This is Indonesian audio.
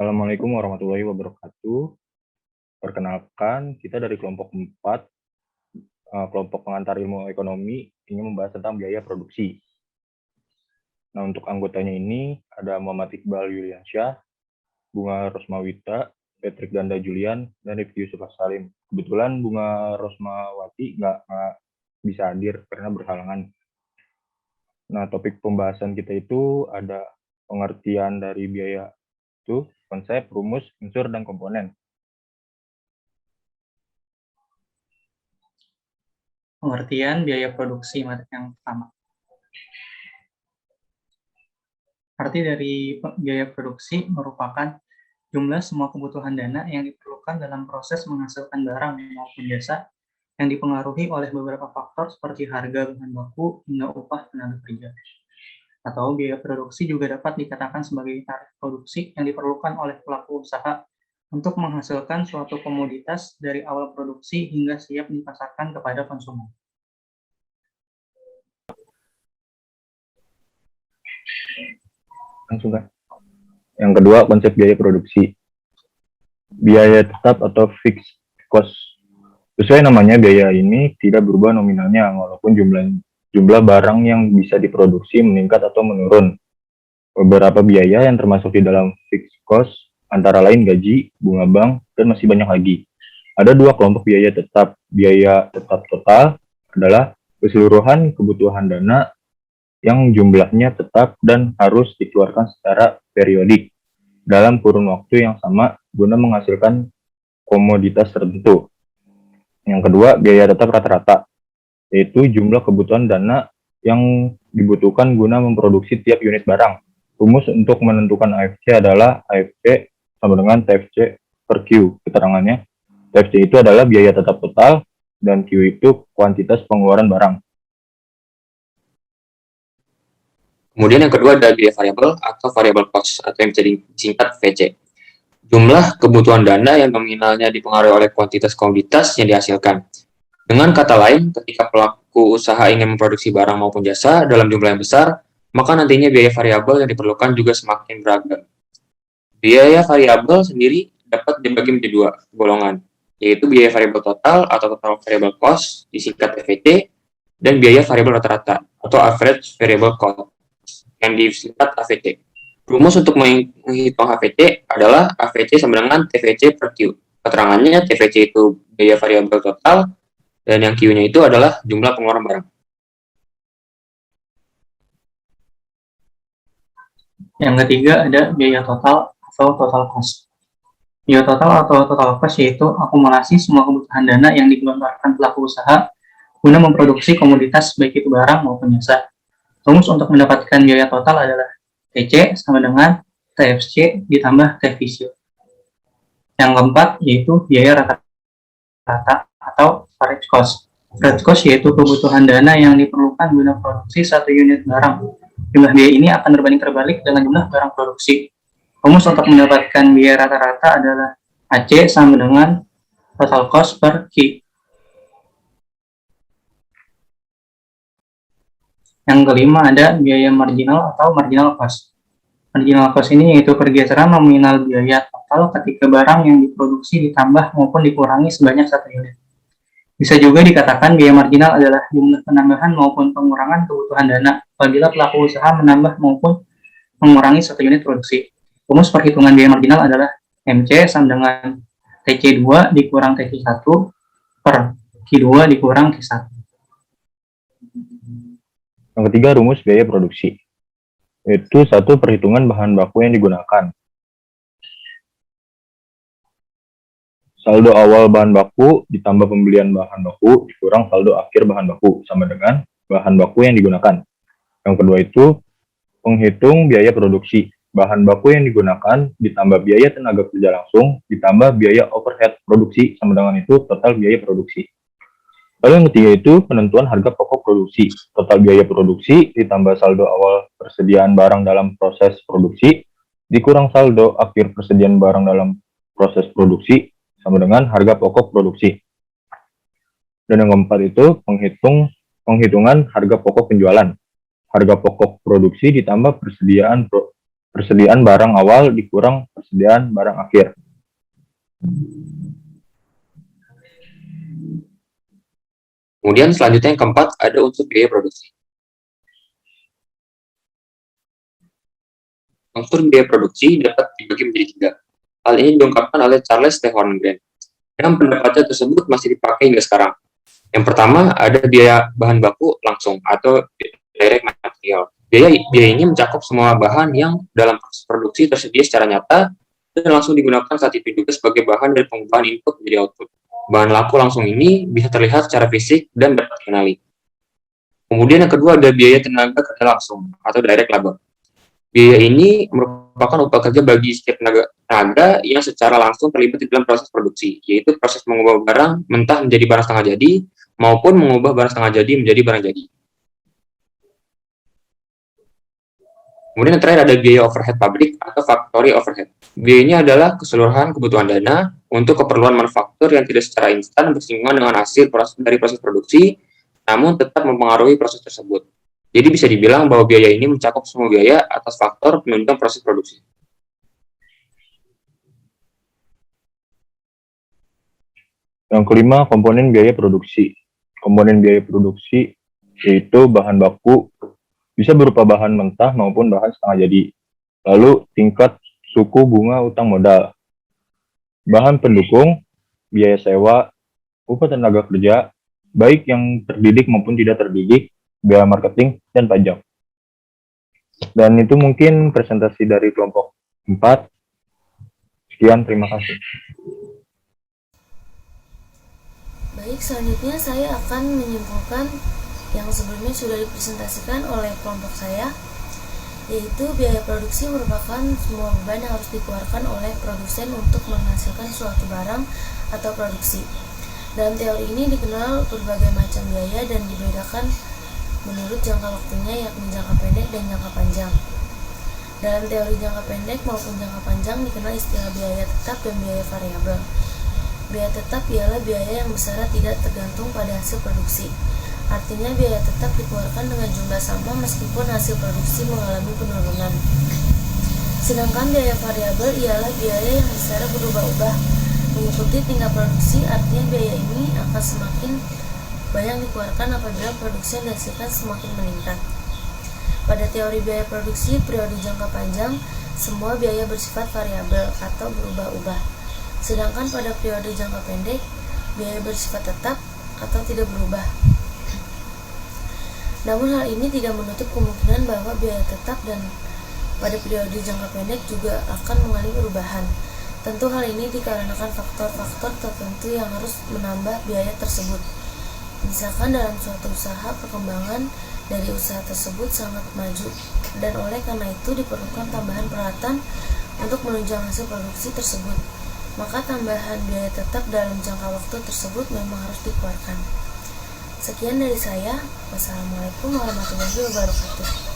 Assalamualaikum warahmatullahi wabarakatuh. Perkenalkan, kita dari kelompok 4, kelompok pengantar ilmu ekonomi, ingin membahas tentang biaya produksi. Nah, untuk anggotanya ini ada Muhammad Iqbal Yuliansyah, Bunga Rosmawita, Patrick Ganda Julian, dan Rifki Yusuf Salim. Kebetulan Bunga Rosmawati nggak bisa hadir karena berhalangan. Nah, topik pembahasan kita itu ada pengertian dari biaya itu, konsep, rumus, unsur, dan komponen. Pengertian biaya produksi yang pertama. Arti dari biaya produksi merupakan jumlah semua kebutuhan dana yang diperlukan dalam proses menghasilkan barang maupun jasa yang dipengaruhi oleh beberapa faktor seperti harga bahan baku hingga upah tenaga kerja. Atau biaya produksi juga dapat dikatakan sebagai tarif produksi yang diperlukan oleh pelaku usaha untuk menghasilkan suatu komoditas dari awal produksi hingga siap dipasarkan kepada konsumen. Langsung kan? Yang kedua, konsep biaya produksi. Biaya tetap atau fixed cost. Sesuai namanya, biaya ini tidak berubah nominalnya, walaupun jumlah barang yang bisa diproduksi meningkat atau menurun. Beberapa biaya yang termasuk di dalam fixed cost, antara lain gaji, bunga bank, dan masih banyak lagi. Ada dua kelompok biaya tetap. Biaya tetap total adalah keseluruhan kebutuhan dana yang jumlahnya tetap dan harus dikeluarkan secara periodik dalam kurun waktu yang sama guna menghasilkan komoditas tertentu. Yang kedua, biaya tetap rata-rata, yaitu jumlah kebutuhan dana yang dibutuhkan guna memproduksi tiap unit barang. Rumus untuk menentukan AFC adalah AFC sama dengan TFC per Q. Keterangannya, TFC itu adalah biaya tetap total dan Q itu kuantitas pengeluaran barang. Kemudian yang kedua ada biaya variabel atau variable cost atau yang bisa disingkat VC. Jumlah kebutuhan dana yang nominalnya dipengaruhi oleh kuantitas komoditas yang dihasilkan. Dengan kata lain, ketika pelaku usaha ingin memproduksi barang maupun jasa dalam jumlah yang besar, maka nantinya biaya variabel yang diperlukan juga semakin beragam. Biaya variabel sendiri dapat dibagi menjadi dua golongan, yaitu biaya variabel total atau total variable cost disingkat TVC dan biaya variabel rata-rata atau average variable cost yang disingkat AVC. Rumus untuk menghitung AVC adalah AVC sama dengan TVC per Q. Keterangannya TVC itu biaya variabel total dan yang Q-nya itu adalah jumlah pengeluaran barang. Yang ketiga ada biaya total atau total cost. Biaya total atau total cost yaitu akumulasi semua kebutuhan dana yang digelontorkan pelaku usaha guna memproduksi komoditas baik itu barang maupun jasa. Rumus untuk mendapatkan biaya total adalah TC sama dengan TFC ditambah TVC. Yang keempat yaitu biaya rata-rata atau average cost. Average cost yaitu kebutuhan dana yang diperlukan guna produksi satu unit barang. Jumlah biaya ini akan berbanding terbalik dengan jumlah barang produksi. Rumus untuk mendapatkan biaya rata-rata adalah AC sama dengan total cost per Q. Yang kelima ada biaya marginal atau marginal cost. Marginal cost ini yaitu pergeseran nominal biaya total ketika barang yang diproduksi ditambah maupun dikurangi sebanyak satu unit. Bisa juga dikatakan biaya marginal adalah jumlah penambahan maupun pengurangan kebutuhan dana apabila pelaku usaha menambah maupun mengurangi satu unit produksi. Rumus perhitungan biaya marginal adalah MC sama dengan TC2 dikurang TC1 per Q2 dikurang Q1. Yang ketiga, rumus biaya produksi. Itu satu perhitungan bahan baku yang digunakan. Saldo awal bahan baku ditambah pembelian bahan baku dikurang saldo akhir bahan baku sama dengan bahan baku yang digunakan. Yang kedua itu penghitung biaya produksi. Bahan baku yang digunakan ditambah biaya tenaga kerja langsung ditambah biaya overhead produksi sama dengan itu total biaya produksi. Lalu yang ketiga itu penentuan harga pokok produksi. Total biaya produksi ditambah saldo awal persediaan barang dalam proses produksi dikurang saldo akhir persediaan barang dalam proses produksi sama dengan harga pokok produksi. Dan yang keempat itu penghitungan harga pokok penjualan. Harga pokok produksi ditambah persediaan persediaan barang awal dikurang persediaan barang akhir. Kemudian selanjutnya yang keempat ada unsur biaya produksi. Unsur biaya produksi dapat dibagi menjadi 3. Hal ini diungkapkan oleh Charles T. Horngren. Yang pendapatnya tersebut masih dipakai hingga sekarang. Yang pertama ada biaya bahan baku langsung atau direct material. Biaya ini mencakup semua bahan yang dalam proses produksi tersedia secara nyata dan langsung digunakan saat itu juga sebagai bahan dari pengubahan input menjadi output. Bahan laku langsung ini bisa terlihat secara fisik dan dapat dikenali. Kemudian yang kedua ada biaya tenaga kerja langsung atau direct labor. Biaya ini merupakan upah kerja bagi setiap tenaga yang secara langsung terlibat di dalam proses produksi, yaitu proses mengubah barang mentah menjadi barang setengah jadi, maupun mengubah barang setengah jadi menjadi barang jadi. Kemudian yang terakhir ada biaya overhead pabrik atau factory overhead. Biaya ini adalah keseluruhan kebutuhan dana untuk keperluan manufaktur yang tidak secara instan bersinggungan dengan hasil dari proses produksi, namun tetap mempengaruhi proses tersebut. Jadi bisa dibilang bahwa biaya ini mencakup semua biaya atas faktor penunjang proses produksi. Yang kelima, komponen biaya produksi. Komponen biaya produksi yaitu bahan baku, bisa berupa bahan mentah maupun bahan setengah jadi. Lalu tingkat suku bunga utang modal. Bahan pendukung, biaya sewa, upah tenaga kerja, baik yang terdidik maupun tidak terdidik, biaya marketing, dan pajak. Dan itu mungkin presentasi dari kelompok 4. Sekian, terima kasih. Baik, selanjutnya saya akan menyimpulkan yang sebelumnya sudah dipresentasikan oleh kelompok saya, yaitu biaya produksi merupakan semua beban yang harus dikeluarkan oleh produsen untuk menghasilkan suatu barang atau produksi. Dalam teori ini dikenal berbagai macam biaya dan dibedakan menurut jangka waktunya, yakni jangka pendek dan jangka panjang. Dalam teori jangka pendek maupun jangka panjang dikenal istilah biaya tetap dan biaya variabel. Biaya tetap ialah biaya yang besaran tidak tergantung pada hasil produksi. Artinya biaya tetap dikeluarkan dengan jumlah sama meskipun hasil produksi mengalami penurunan. Sedangkan biaya variabel ialah biaya yang besaran berubah-ubah mengikuti tingkat produksi. Artinya biaya ini akan semakin banyak dikeluarkan apabila produksi yang dihasilkan semakin meningkat. Pada teori biaya produksi periode jangka panjang, semua biaya bersifat variabel atau berubah-ubah. Sedangkan pada periode jangka pendek, biaya bersifat tetap atau tidak berubah. Namun hal ini tidak menutup kemungkinan bahwa biaya tetap dan pada periode jangka pendek juga akan mengalami perubahan. Tentu hal ini dikarenakan faktor-faktor tertentu yang harus menambah biaya tersebut. Misalkan dalam suatu usaha, perkembangan dari usaha tersebut sangat maju dan oleh karena itu diperlukan tambahan peralatan untuk menunjang hasil produksi tersebut. Maka tambahan biaya tetap dalam jangka waktu tersebut memang harus dikeluarkan. Sekian dari saya. Wassalamualaikum warahmatullahi wabarakatuh.